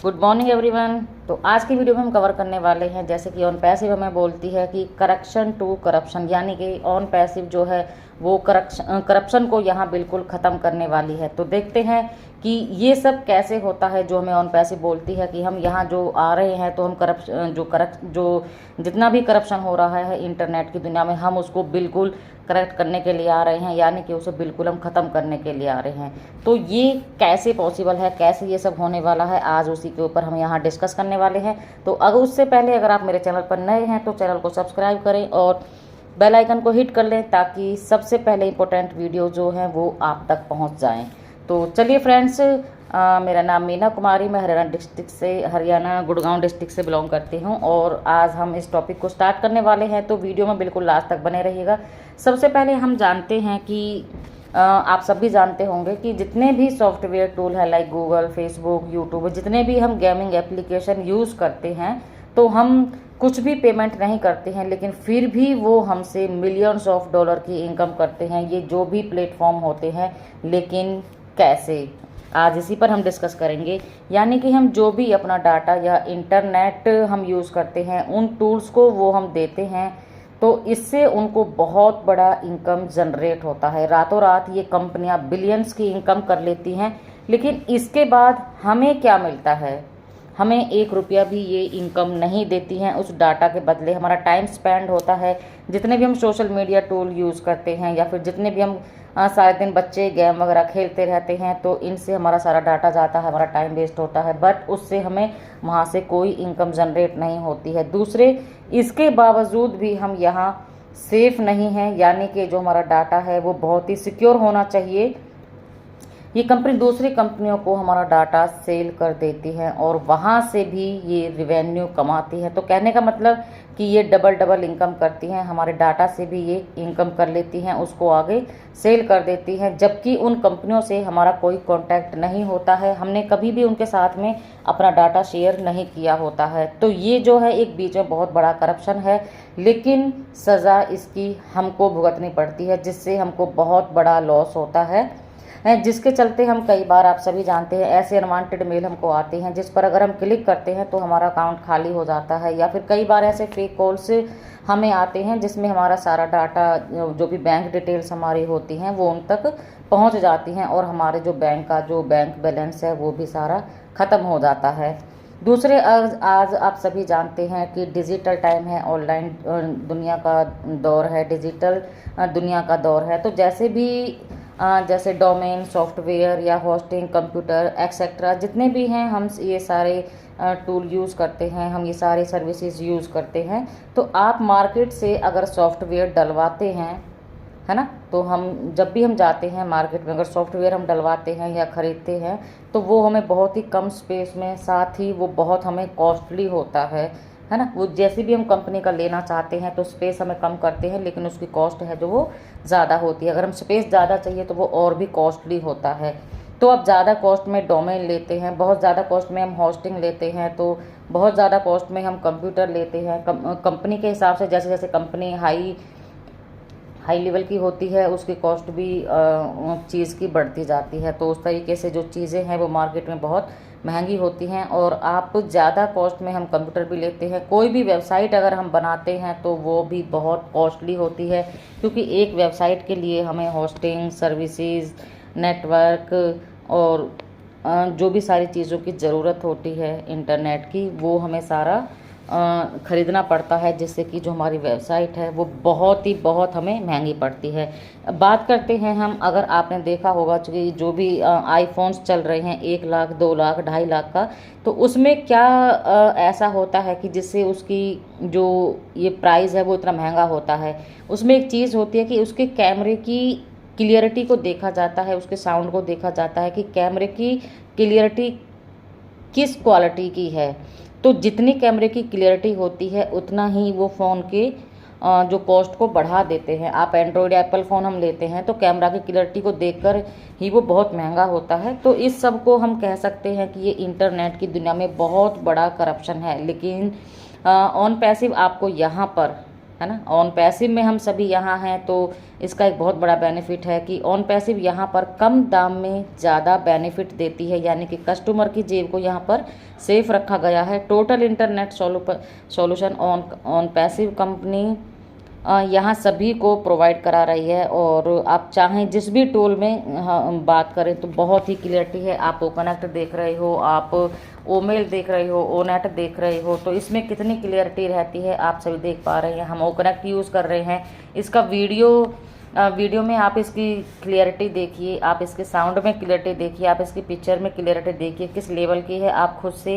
Good morning everyone. तो आज की वीडियो में हम कवर करने वाले हैं, जैसे कि ऑन पैसिव हमें बोलती है कि करेक्शन टू करप्शन, यानी कि ऑन पैसिव जो है वो करप्शन को यहाँ बिल्कुल ख़त्म करने वाली है। तो देखते हैं कि ये सब कैसे होता है जो हमें ऑन पैसिव बोलती है कि हम यहाँ जो आ रहे हैं तो हम जो जितना भी करप्शन हो रहा है इंटरनेट की दुनिया में, हम उसको बिल्कुल करेक्ट करने के लिए आ रहे हैं, यानी कि उसे बिल्कुल हम ख़त्म करने के लिए आ रहे हैं। तो ये कैसे पॉसिबल है, कैसे ये सब होने वाला है, आज उसी के ऊपर हम यहाँ डिस्कस करने वाले हैं। तो अगर उससे पहले अगर आप मेरे चैनल पर नए हैं तो चैनल को सब्सक्राइब करें और बेल आइकन को हिट कर लें, ताकि सबसे पहले इंपॉर्टेंट वीडियो जो हैं वो आप तक पहुँच जाएँ। तो चलिए फ्रेंड्स, मेरा नाम मीना कुमारी, मैं हरियाणा गुड़गांव डिस्ट्रिक्ट से बिलोंग करती हूं और आज हम इस टॉपिक को स्टार्ट करने वाले हैं। तो वीडियो में बिल्कुल लास्ट तक बने रहिएगा। सबसे पहले हम जानते हैं कि आप सब भी जानते होंगे कि जितने भी सॉफ्टवेयर टूल है लाइक गूगल, फेसबुक, यूट्यूब, जितने भी हम गेमिंग एप्लीकेशन यूज़ करते हैं, तो हम कुछ भी पेमेंट नहीं करते हैं, लेकिन फिर भी वो हमसे मिलियंस ऑफ डॉलर की इनकम करते हैं, ये जो भी प्लेटफॉर्म होते हैं। लेकिन कैसे, आज इसी पर हम डिस्कस करेंगे। यानी कि हम जो भी अपना डाटा या इंटरनेट हम यूज़ करते हैं, उन टूल्स को वो हम देते हैं, तो इससे उनको बहुत बड़ा इनकम जनरेट होता है। रातों रात ये कंपनियां बिलियंस की इनकम कर लेती हैं, लेकिन इसके बाद हमें क्या मिलता है? हमें 1 रुपया भी ये इनकम नहीं देती हैं। उस डाटा के बदले हमारा टाइम स्पेंड होता है। जितने भी हम सोशल मीडिया टूल यूज़ करते हैं या फिर जितने भी हम सारे दिन बच्चे गेम वगैरह खेलते रहते हैं, तो इनसे हमारा सारा डाटा जाता है, हमारा टाइम वेस्ट होता है, बट उससे हमें वहाँ से कोई इनकम जनरेट नहीं होती है। दूसरे, इसके बावजूद भी हम यहाँ सेफ नहीं हैं, यानी कि जो हमारा डाटा है वो बहुत ही सिक्योर होना चाहिए। ये कंपनी दूसरी कंपनियों को हमारा डाटा सेल कर देती है और वहाँ से भी ये रिवेन्यू कमाती है। तो कहने का मतलब कि ये डबल इनकम करती हैं, हमारे डाटा से भी ये इनकम कर लेती हैं, उसको आगे सेल कर देती हैं, जबकि उन कंपनियों से हमारा कोई कांटेक्ट नहीं होता है, हमने कभी भी उनके साथ में अपना डाटा शेयर नहीं किया होता है। तो ये जो है एक बीच में बहुत बड़ा करप्शन है, लेकिन सज़ा इसकी हमको भुगतनी पड़ती है, जिससे हमको बहुत बड़ा लॉस होता है, जिसके चलते हम कई बार, आप सभी जानते हैं, ऐसे अनवांटेड मेल हमको आते हैं जिस पर अगर हम क्लिक करते हैं तो हमारा अकाउंट खाली हो जाता है, या फिर कई बार ऐसे फेक कॉल्स हमें आते हैं जिसमें हमारा सारा डाटा, जो भी बैंक डिटेल्स हमारी होती हैं वो उन तक पहुंच जाती हैं और हमारे जो बैंक बैलेंस है वो भी सारा ख़त्म हो जाता है। दूसरे, आज आप सभी जानते हैं कि डिजिटल टाइम है, ऑनलाइन दुनिया का दौर है, डिजिटल दुनिया का दौर है। तो जैसे डोमेन, सॉफ्टवेयर या होस्टिंग, कंप्यूटर एक्सेट्रा, जितने भी हैं, हम ये सारे टूल यूज़ करते हैं, हम ये सारे सर्विसेज यूज़ करते हैं। तो आप मार्केट से अगर सॉफ्टवेयर डलवाते हैं, है ना, तो हम जब भी हम जाते हैं मार्केट में, अगर सॉफ्टवेयर हम डलवाते हैं या ख़रीदते हैं, तो वो हमें बहुत ही कम स्पेस में, साथ ही वो बहुत हमें कॉस्टली होता है ना। वो जैसे भी हम कंपनी का लेना चाहते हैं तो स्पेस हमें कम करते हैं, लेकिन उसकी कॉस्ट है जो वो ज़्यादा होती है। अगर हम स्पेस ज़्यादा चाहिए तो वो और भी कॉस्टली होता है। तो अब ज़्यादा कॉस्ट में डोमेन लेते हैं, बहुत ज़्यादा कॉस्ट में हम होस्टिंग लेते हैं, तो बहुत ज़्यादा कॉस्ट में हम कंप्यूटर लेते हैं। कंपनी के हिसाब से, जैसे जैसे कंपनी हाई लेवल की होती है, उसकी कॉस्ट भी चीज़ की बढ़ती जाती है। तो उस तरीके से जो चीज़ें हैं वो मार्केट में बहुत महंगी होती हैं, और आप ज़्यादा कॉस्ट में हम कंप्यूटर भी लेते हैं। कोई भी वेबसाइट अगर हम बनाते हैं तो वो भी बहुत कॉस्टली होती है, क्योंकि एक वेबसाइट के लिए हमें होस्टिंग, सर्विसेज, नेटवर्क और जो भी सारी चीज़ों की ज़रूरत होती है इंटरनेट की, वो हमें सारा ख़रीदना पड़ता है, जिससे कि जो हमारी वेबसाइट है वो बहुत हमें महंगी पड़ती है। बात करते हैं हम, अगर आपने देखा होगा कि जो भी आईफोन्स चल रहे हैं 1 लाख, 2 लाख, 2.5 लाख का, तो उसमें क्या ऐसा होता है कि जिससे उसकी जो ये प्राइस है वो इतना महंगा होता है। उसमें एक चीज़ होती है कि उसके कैमरे की क्लियरिटी को देखा जाता है, उसके साउंड को देखा जाता है कि कैमरे की क्लियरिटी किस क्वालिटी की है। तो जितनी कैमरे की क्लियरिटी होती है उतना ही वो फ़ोन के जो कॉस्ट को बढ़ा देते हैं। आप एंड्रॉयड या एप्पल फ़ोन हम लेते हैं तो कैमरा की क्लियरिटी को देखकर ही वो बहुत महंगा होता है। तो इस सब को हम कह सकते हैं कि ये इंटरनेट की दुनिया में बहुत बड़ा करप्शन है। लेकिन ऑन पैसिव आपको यहाँ पर, है ना। ऑन पैसिव में हम सभी यहाँ हैं, तो इसका एक बहुत बड़ा बेनिफिट है कि ऑन पैसिव यहाँ पर कम दाम में ज़्यादा बेनिफिट देती है, यानी कि कस्टमर की जेब को यहाँ पर सेफ रखा गया है। Total internet solution on passive company यहाँ सभी को प्रोवाइड करा रही है। और आप चाहें जिस भी टूल में बात करें तो बहुत ही क्लियरिटी है। आप ओकनेक्ट देख रहे हो, आप ओमेल देख रहे हो, ओनेट देख रहे हो, तो इसमें कितनी क्लियरिटी रहती है आप सभी देख पा रहे हैं। हम ओकनेक्ट यूज़ कर रहे हैं, इसका वीडियो में आप इसकी क्लियरिटी देखिए, आप इसके साउंड में क्लियरिटी देखिए, आप इसकी पिक्चर में क्लियरिटी देखिए किस लेवल की है। आप खुद से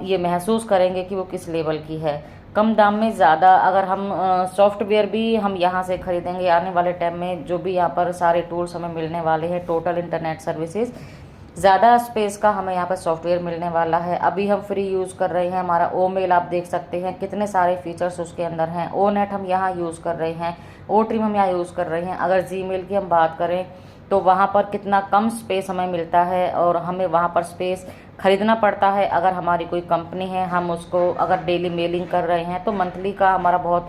ये महसूस करेंगे कि वो किस लेवल की है। कम दाम में ज़्यादा, अगर हम सॉफ्टवेयर भी हम यहाँ से खरीदेंगे आने वाले टाइम में, जो भी यहाँ पर सारे टूल्स हमें मिलने वाले हैं, टोटल इंटरनेट सर्विसेज, ज़्यादा स्पेस का हमें यहाँ पर सॉफ्टवेयर मिलने वाला है। अभी हम फ्री यूज़ कर रहे हैं, हमारा ओमेल आप देख सकते हैं कितने सारे फीचर्स उसके अंदर हैं। ओनेट हम यहाँ यूज़ कर रहे हैं, ओट्रिम हम यहाँ यूज़ कर रहे हैं। अगर जीमेल की हम बात करें तो वहाँ पर कितना कम स्पेस हमें मिलता है और हमें वहाँ पर स्पेस खरीदना पड़ता है। अगर हमारी कोई कंपनी है, हम उसको अगर डेली मेलिंग कर रहे हैं तो मंथली का हमारा बहुत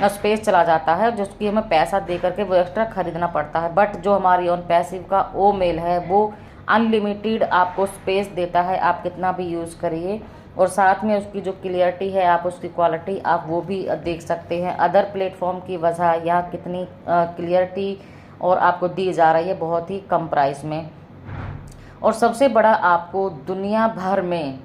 स्पेस चला जाता है, जिसकी हमें पैसा दे करके वो एक्स्ट्रा खरीदना पड़ता है। बट जो हमारी ऑन पैसिव का ओ मेल है वो अनलिमिटेड आपको स्पेस देता है, आप कितना भी यूज़ करिए। और साथ में उसकी जो क्लियरिटी है, आप उसकी क्वालिटी आप वो भी देख सकते हैं। अदर प्लेटफॉर्म की वजह यहाँ कितनी क्लियरिटी और आपको दी जा रही है बहुत ही कम प्राइस में। और सबसे बड़ा आपको दुनिया भर में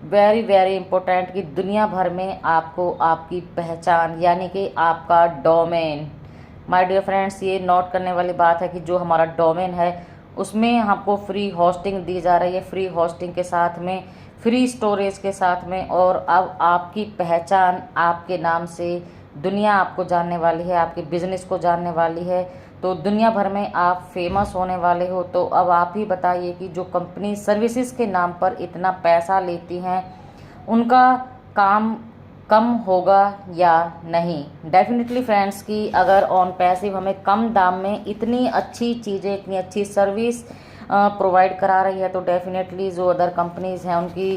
वेरी वेरी इंपॉर्टेंट कि दुनिया भर में आपको आपकी पहचान यानी कि आपका डोमेन, माय डियर फ्रेंड्स, ये नोट करने वाली बात है कि जो हमारा डोमेन है उसमें आपको फ्री होस्टिंग दी जा रही है, फ्री होस्टिंग के साथ में फ्री स्टोरेज के साथ में। और अब आपकी पहचान, आपके नाम से दुनिया आपको जानने वाली है, आपके बिजनेस को जानने वाली है, तो दुनिया भर में आप फेमस होने वाले हो। तो अब आप ही बताइए कि जो कंपनी सर्विसेज के नाम पर इतना पैसा लेती हैं उनका काम कम होगा या नहीं। डेफिनेटली फ्रेंड्स कि अगर ऑन पैसिव हमें कम दाम में इतनी अच्छी चीज़ें, इतनी अच्छी सर्विस प्रोवाइड करा रही है, तो डेफिनेटली जो अदर कंपनीज़ हैं उनकी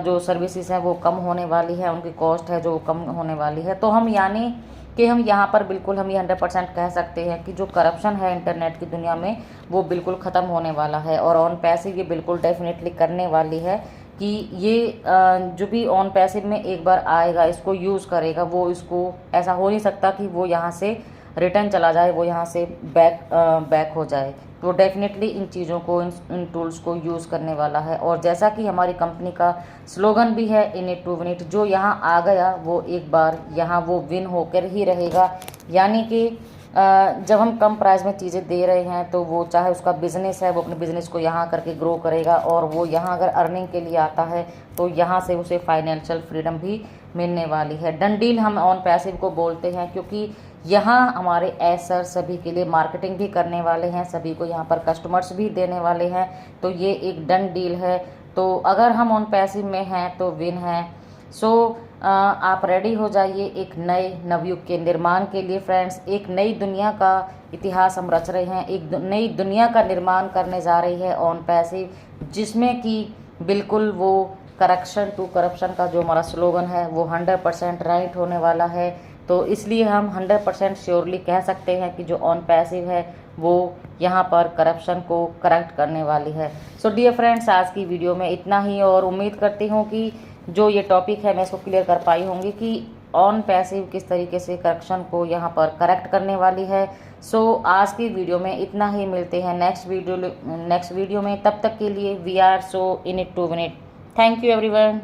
जो सर्विसेज हैं वो कम होने वाली है, उनकी कॉस्ट है जो कम होने वाली है। तो हम यानी कि हम यहाँ पर बिल्कुल हम ये 100% कह सकते हैं कि जो करप्शन है इंटरनेट की दुनिया में वो बिल्कुल ख़त्म होने वाला है। और ऑन पैसिव ये बिल्कुल डेफिनेटली करने वाली है कि ये जो भी ऑन पैसिव में एक बार आएगा, इसको यूज़ करेगा, वो इसको ऐसा हो नहीं सकता कि वो यहाँ से रिटर्न चला जाए, वो यहाँ से बैक हो जाए। तो डेफिनेटली इन चीज़ों को, इन टूल्स को यूज़ करने वाला है। और जैसा कि हमारी कंपनी का स्लोगन भी है, in it to win it, जो यहाँ आ गया वो एक बार यहाँ वो विन होकर ही रहेगा। यानी कि जब हम कम प्राइस में चीज़ें दे रहे हैं तो वो चाहे उसका बिज़नेस है, वो अपने बिज़नेस को यहाँ करके ग्रो करेगा। और वो यहाँ अगर अर्निंग के लिए आता है तो यहाँ से उसे फाइनेंशियल फ्रीडम भी मिलने वाली है। डन डील हम ऑन पैसिव को बोलते हैं क्योंकि यहाँ हमारे एसर सभी के लिए मार्केटिंग भी करने वाले हैं, सभी को यहाँ पर कस्टमर्स भी देने वाले हैं। तो ये एक डन डील है। तो अगर हम ऑन पैसिव में हैं तो विन है। सो आप रेडी हो जाइए एक नए नवयुग के निर्माण के लिए फ्रेंड्स। एक नई दुनिया का इतिहास हम रच रहे हैं, एक नई दुनिया का निर्माण करने जा रही है ऑन पैसिव, जिसमें कि बिल्कुल वो करेक्शन टू करप्शन का जो हमारा स्लोगन है वो 100% राइट होने वाला है। तो इसलिए हम 100% श्योरली कह सकते हैं कि जो ऑन पैसिव है वो यहाँ पर करप्शन को करेक्ट करने वाली है। सो डियर फ्रेंड्स, आज की वीडियो में इतना ही। और उम्मीद करती हूँ कि जो ये टॉपिक है मैं इसको क्लियर कर पाई होंगी कि ऑन पैसिव किस तरीके से करप्शन को यहाँ पर करेक्ट करने वाली है। सो आज की वीडियो में इतना ही। मिलते हैं नेक्स्ट वीडियो में। तब तक के लिए we are so in it to win it. Thank you everyone.